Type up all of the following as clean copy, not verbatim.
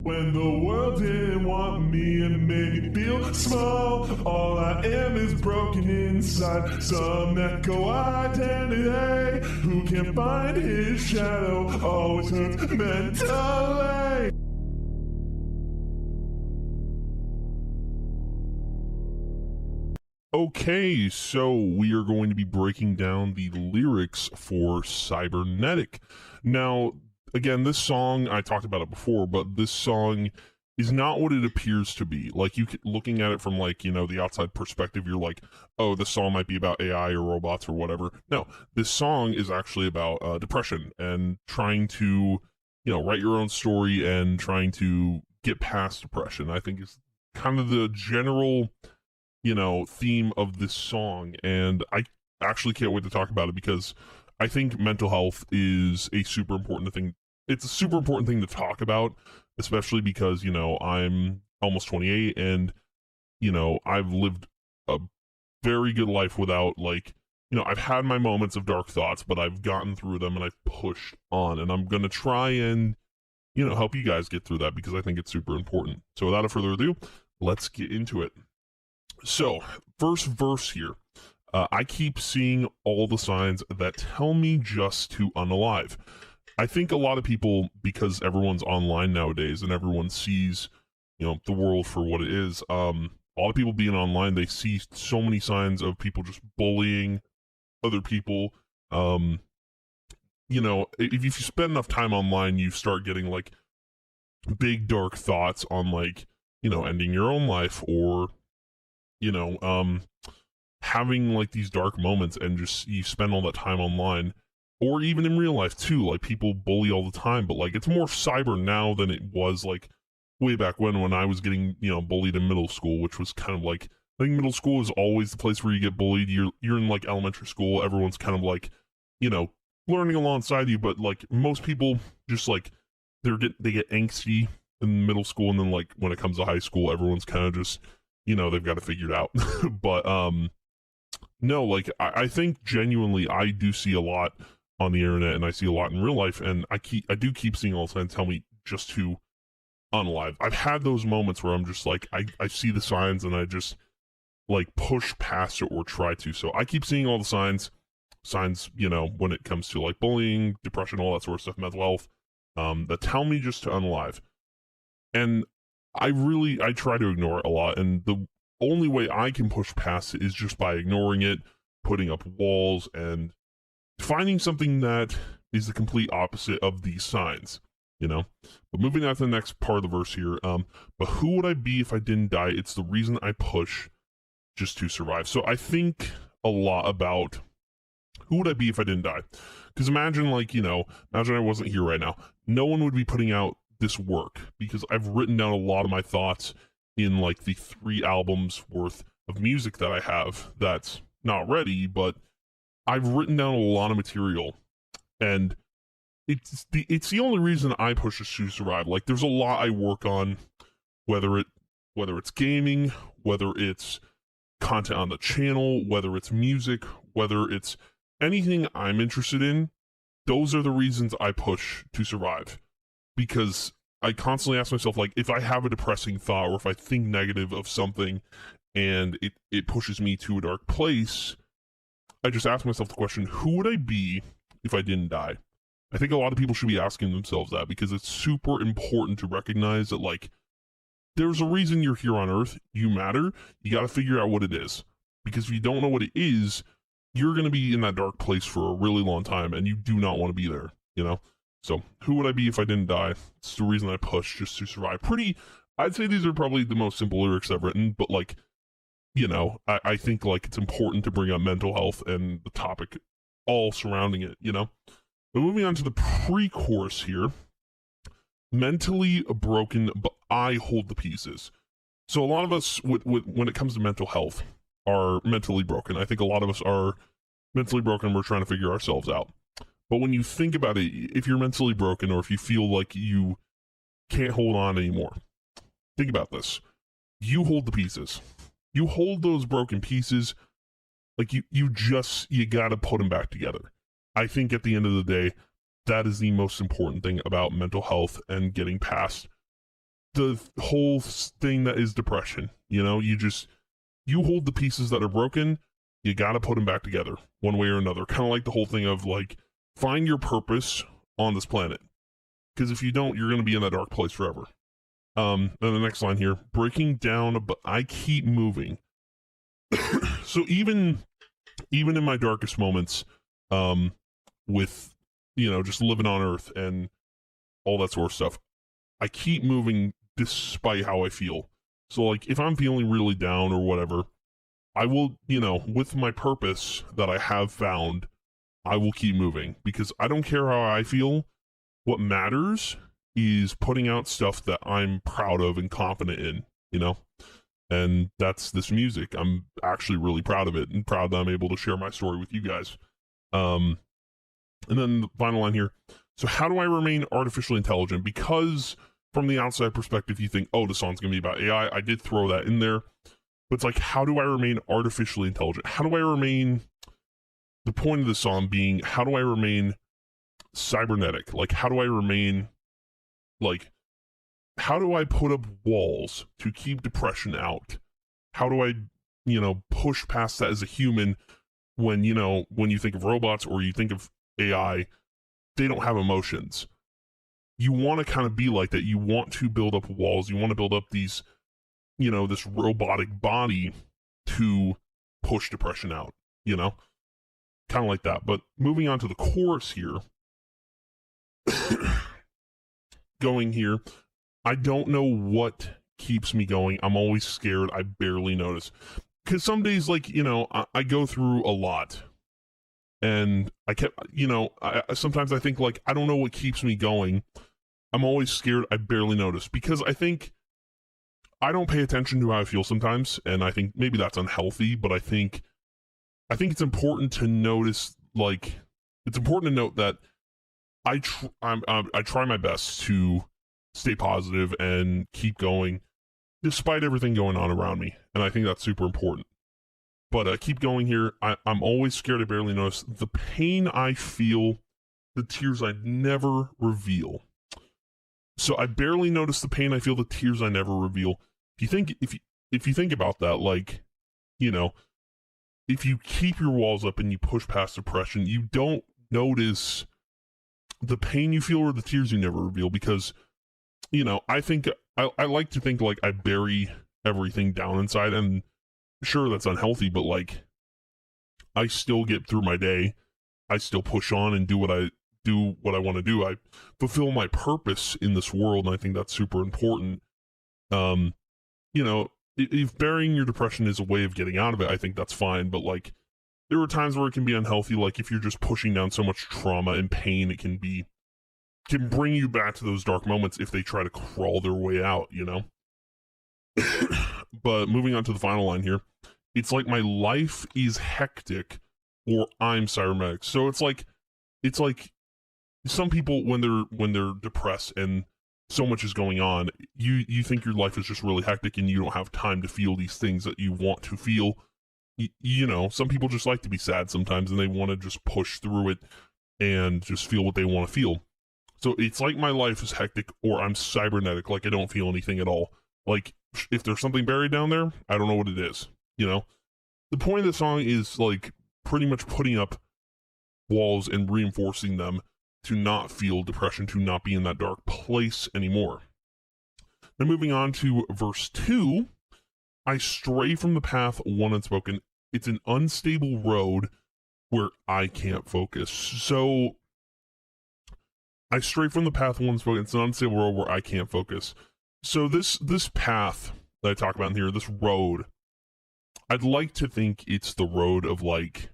When the world didn't want me and made me feel small, all I am is broken inside. Some echo identity who can't find his shadow always hurts mentally. Okay, so we are going to be breaking down the lyrics for Cybernetic. Now, again, this song, I talked about it before, but this song is not what it appears to be. Like, looking at it from, like, you know, the outside perspective, you're like, oh, this song might be about AI or robots or whatever. No, this song is actually about depression and trying to, you know, write your own story and trying to get past depression. I think is kind of the general, you know, theme of this song, and I actually can't wait to talk about it because I think mental health is a super important thing. It's a super important thing to talk about, especially because, you know, I'm almost 28 and, you know, I've lived a very good life without, like, you know, I've had my moments of dark thoughts, but I've gotten through them and I've pushed on, and I'm going to try and, you know, help you guys get through that because I think it's super important. So without further ado, let's get into it. So, first verse here. I keep seeing all the signs that tell me just to unalive. I think a lot of people, because everyone's online nowadays and everyone sees, you know, the world for what it is, a lot of people being online, they see so many signs of people just bullying other people. You know, if you spend enough time online, you start getting, like, big dark thoughts on, like, you know, ending your own life or, you know, having, like, these dark moments, and just you spend all that time online, or even in real life too. Like, people bully all the time, but, like, it's more cyber now than it was, like, way back when I was getting, you know, bullied in middle school, which was kind of like, I think middle school is always the place where you get bullied. You're in, like, elementary school, everyone's kind of like, you know, learning alongside you, but, like, most people just, like, they get angsty in middle school, and then, like, when it comes to high school, everyone's kind of just, you know, they've got it figured out. But no, like, I think genuinely I do see a lot on the internet, and I see a lot in real life, and I do keep seeing all the signs tell me just to unalive. I've had those moments where I'm just like, I see the signs and I just, like, push past it or try to. So I keep seeing all the signs, you know, when it comes to, like, bullying, depression, all that sort of stuff, mental health, that tell me just to unalive. And I try to ignore it a lot, and the only way I can push past it is just by ignoring it, putting up walls, and finding something that is the complete opposite of these signs, you know? But moving on to the next part of the verse here, but who would I be if I didn't die? It's the reason I push just to survive. So I think a lot about who would I be if I didn't die? Because imagine, like, you know, imagine I wasn't here right now. No one would be putting out this work, because I've written down a lot of my thoughts in, like, the 3 albums worth of music that I have that's not ready, but I've written down a lot of material, and it's the only reason I push this to survive. Like, there's a lot I work on, whether it's gaming, whether it's content on the channel, whether it's music, whether it's anything I'm interested in. Those are the reasons I push to survive. Because I constantly ask myself, like, if I have a depressing thought or if I think negative of something and it pushes me to a dark place, I just ask myself the question, who would I be if I didn't die? I think a lot of people should be asking themselves that, because it's super important to recognize that, like, there's a reason you're here on Earth. You matter. You got to figure out what it is. Because if you don't know what it is, you're going to be in that dark place for a really long time, and you do not want to be there, you know? So, who would I be if I didn't die? It's the reason I push just to survive. I'd say these are probably the most simple lyrics I've written, but, like, you know, I think, like, it's important to bring up mental health and the topic all surrounding it, you know? But moving on to the pre-chorus here. Mentally broken, but I hold the pieces. So a lot of us, when it comes to mental health, are mentally broken. I think a lot of us are mentally broken. We're trying to figure ourselves out. But when you think about it, if you're mentally broken, or if you feel like you can't hold on anymore, think about this. You hold the pieces. You hold those broken pieces. Like, you gotta put them back together. I think at the end of the day, that is the most important thing about mental health and getting past the whole thing that is depression. You know, you hold the pieces that are broken, you got to put them back together one way or another. Kind of like the whole thing of like, find your purpose on this planet. Because if you don't, you're going to be in that dark place forever. And the next line here, breaking down, but I keep moving. So even in my darkest moments, with, you know, just living on Earth and all that sort of stuff, I keep moving despite how I feel. So like, if I'm feeling really down or whatever, I will, you know, with my purpose that I have found, I will keep moving, because I don't care how I feel. What matters is putting out stuff that I'm proud of and confident in, you know? And that's this music. I'm actually really proud of it, and proud that I'm able to share my story with you guys. And then the final line here. So how do I remain artificially intelligent? Because from the outside perspective, you think, oh, the song's going to be about AI. I did throw that in there. But it's like, how do I remain artificially intelligent? How do I remain, the point of the song being, how do I remain cybernetic? Like, how do I remain, like, how do I put up walls to keep depression out? How do I, you know, push past that as a human when, you know, when you think of robots or you think of AI, they don't have emotions. You want to kind of be like that. You want to build up walls. You want to build up these, you know, this robotic body to push depression out, you know? Kind of like that. But moving on to the chorus here. Going here. I don't know what keeps me going. I'm always scared. I barely notice. Because some days, like, you know, I go through a lot. And I kept, you know, sometimes I think, like, I don't know what keeps me going. I'm always scared. I barely notice. Because I think I don't pay attention to how I feel sometimes. And I think maybe that's unhealthy. But I think it's important to notice, like, it's important to note that I try my best to stay positive and keep going despite everything going on around me. And I think that's super important. But keep going here. I'm always scared. I barely notice the pain I feel, the tears I never reveal. So I barely notice the pain I feel, the tears I never reveal. If you think about that, like, you know, if you keep your walls up and you push past depression, you don't notice the pain you feel or the tears you never reveal, because, you know, I think I like to think like I bury everything down inside, and sure, that's unhealthy, but like, I still get through my day. I still push on and do what I want to do. I fulfill my purpose in this world, and I think that's super important. You know, if burying your depression is a way of getting out of it, I think that's fine, but like, there are times where it can be unhealthy. Like, if you're just pushing down so much trauma and pain, it can bring you back to those dark moments if they try to crawl their way out, you know? But moving on to the final line here, it's like my life is hectic or I'm cybernetic. So it's like some people, when they're depressed and so much is going on, you think your life is just really hectic and you don't have time to feel these things that you want to feel. You know, some people just like to be sad sometimes, and they want to just push through it and just feel what they want to feel. So it's like my life is hectic or I'm cybernetic, like I don't feel anything at all. Like, if there's something buried down there, I don't know what it is, you know? The point of the song is, like, pretty much putting up walls and reinforcing them to not feel depression, to not be in that dark place anymore. Now, moving on to verse 2, I stray from the path one unspoken. It's an unstable road where I can't focus. So, I stray from the path one unspoken. It's an unstable road where I can't focus. So this path that I talk about in here, this road, I'd like to think it's the road of, like,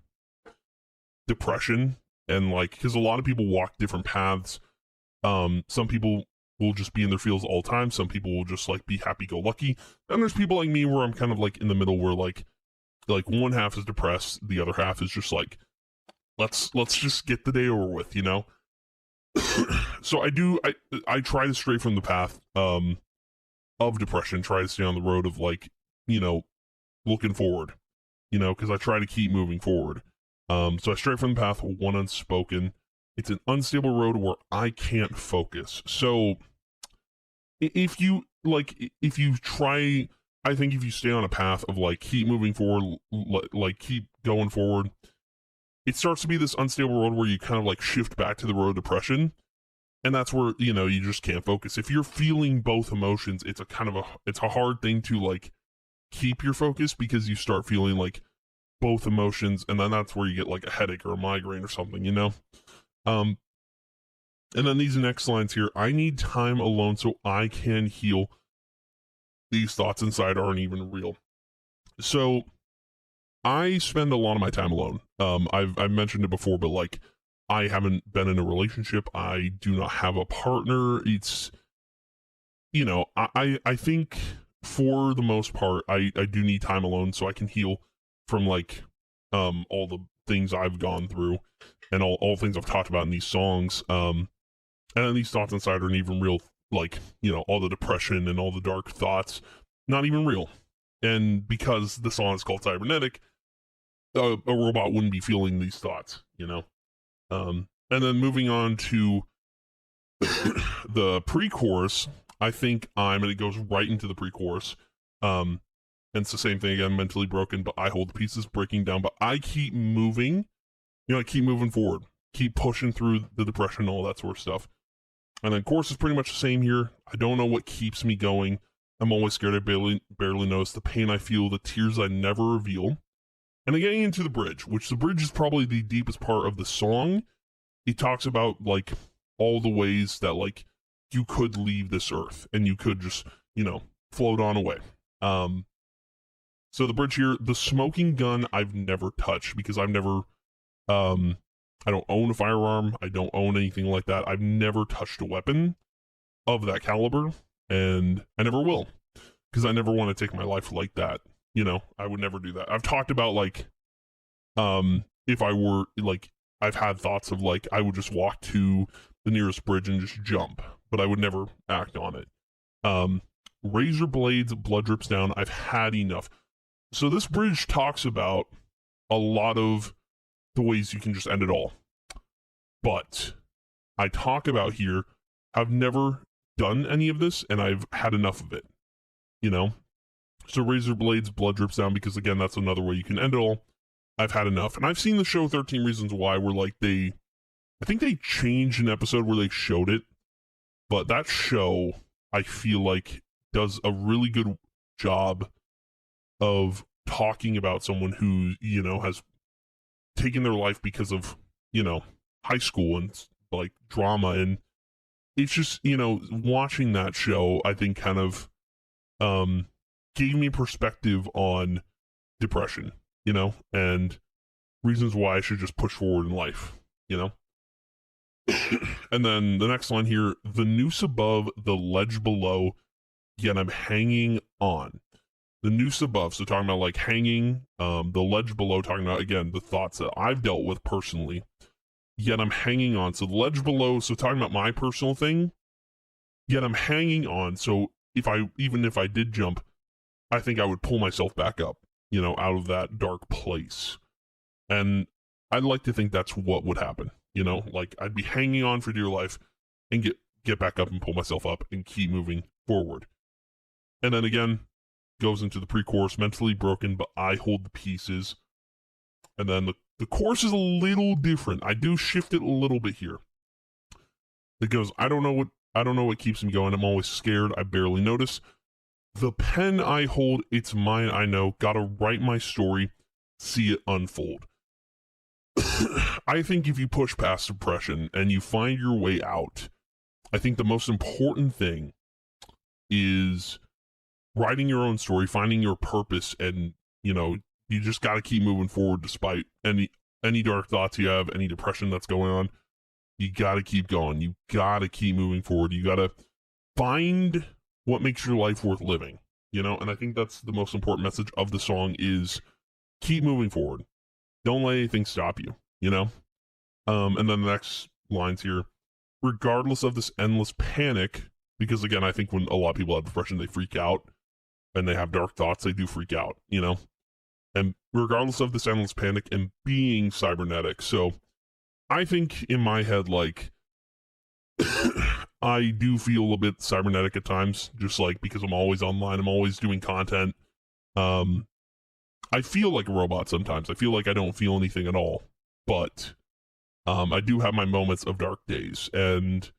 depression, and, like, because a lot of people walk different paths. Some people will just be in their feels all the time. Some people will just, like, be happy-go-lucky. And there's people like me where I'm kind of, like, in the middle, where, like one half is depressed, the other half is just like, let's just get the day over with, you know? So I try to stray from the path of depression, try to stay on the road of, like, you know, looking forward, you know, because I try to keep moving forward. So I stray from the path one unspoken. It's an unstable road where I can't focus. So if you like, if you try, I think if you stay on a path of like keep moving forward, like keep going forward, it starts to be this unstable road where you kind of like shift back to the road of depression. And that's where, you know, you just can't focus. If you're feeling both emotions, it's a hard thing to like keep your focus, because you start feeling like both emotions, and then that's where you get like a headache or a migraine or something, you know? And then these next lines here: I need time alone so I can heal. These thoughts inside aren't even real. So I spend a lot of my time alone. I've mentioned it before, but like, I haven't been in a relationship. I do not have a partner. It's, you know, I think for the most part, I do need time alone so I can heal from like all the things I've gone through and all things I've talked about in these songs. And then these thoughts inside aren't even real. Like, you know, all the depression and all the dark thoughts, not even real. And because the song is called Cybernetic, a robot wouldn't be feeling these thoughts, you know? And then moving on to the pre-chorus, I think and it goes right into the pre-chorus. And it's the same thing again: mentally broken, but I hold the pieces, breaking down, but I keep moving. You know, I keep moving forward, keep pushing through the depression and all that sort of stuff. And then chorus is pretty much the same here. I don't know what keeps me going. I'm always scared. I barely notice the pain I feel, the tears I never reveal. And then getting into the bridge, which the bridge is probably the deepest part of the song. He talks about like all the ways that like you could leave this earth and you could just, you know, float on away. So the bridge here: the smoking gun I've never touched, because I've never, I don't own a firearm. I don't own anything like that. I've never touched a weapon of that caliber, and I never will, because I never want to take my life like that. You know, I would never do that. I've talked about like, if I were like, I've had thoughts of like, I would just walk to the nearest bridge and just jump, but I would never act on it. Razor blades, blood drips down. I've had enough. So this bridge talks about a lot of the ways you can just end it all. But I talk about here, I've never done any of this, and I've had enough of it, you know? So razor blades, blood drips down, because again, that's another way you can end it all. I've had enough. And I've seen the show 13 Reasons Why, where like I think they changed an episode where they showed it, but that show, I feel like, does a really good job of talking about someone who, you know, has taken their life because of, you know, high school and like drama. And it's just, you know, watching that show, I think kind of gave me perspective on depression, you know, and reasons why I should just push forward in life, you know? And then the next line here: the noose above, the ledge below, yet I'm hanging on. The noose above, so talking about like hanging, the ledge below, talking about, again, the thoughts that I've dealt with personally, yet I'm hanging on. So the ledge below, so talking about my personal thing, yet I'm hanging on. So even if I did jump, I think I would pull myself back up, you know, out of that dark place. And I'd like to think that's what would happen, you know, like I'd be hanging on for dear life and get back up and pull myself up and keep moving forward. And then again, goes into the pre-chorus: mentally broken, but I hold the pieces. And then the chorus is a little different. I do shift it a little bit here. It goes: I don't know what keeps me going. I'm always scared. I barely notice. The pen I hold, it's mine, I know. Gotta write my story, see it unfold. I think if you push past depression and you find your way out, I think the most important thing is writing your own story, finding your purpose, and, you know, you just got to keep moving forward despite any dark thoughts you have, any depression that's going on. You got to keep going. You got to keep moving forward. You got to find what makes your life worth living, you know? And I think that's the most important message of the song, is keep moving forward. Don't let anything stop you, you know? And then the next lines here: regardless of this endless panic, because again, I think when a lot of people have depression, they freak out and they have dark thoughts, they do freak out, you know? And regardless of this endless panic and being cybernetic. So I think in my head, like, I do feel a bit cybernetic at times, just like because I'm always online, I'm always doing content. I feel like a robot sometimes. I feel like I don't feel anything at all. But I do have my moments of dark days, and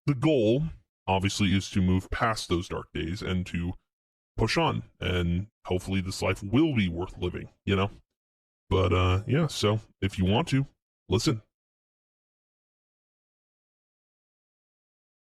the goal obviously is to move past those dark days and to push on, and hopefully this life will be worth living, you know? But yeah, so if you want to, listen,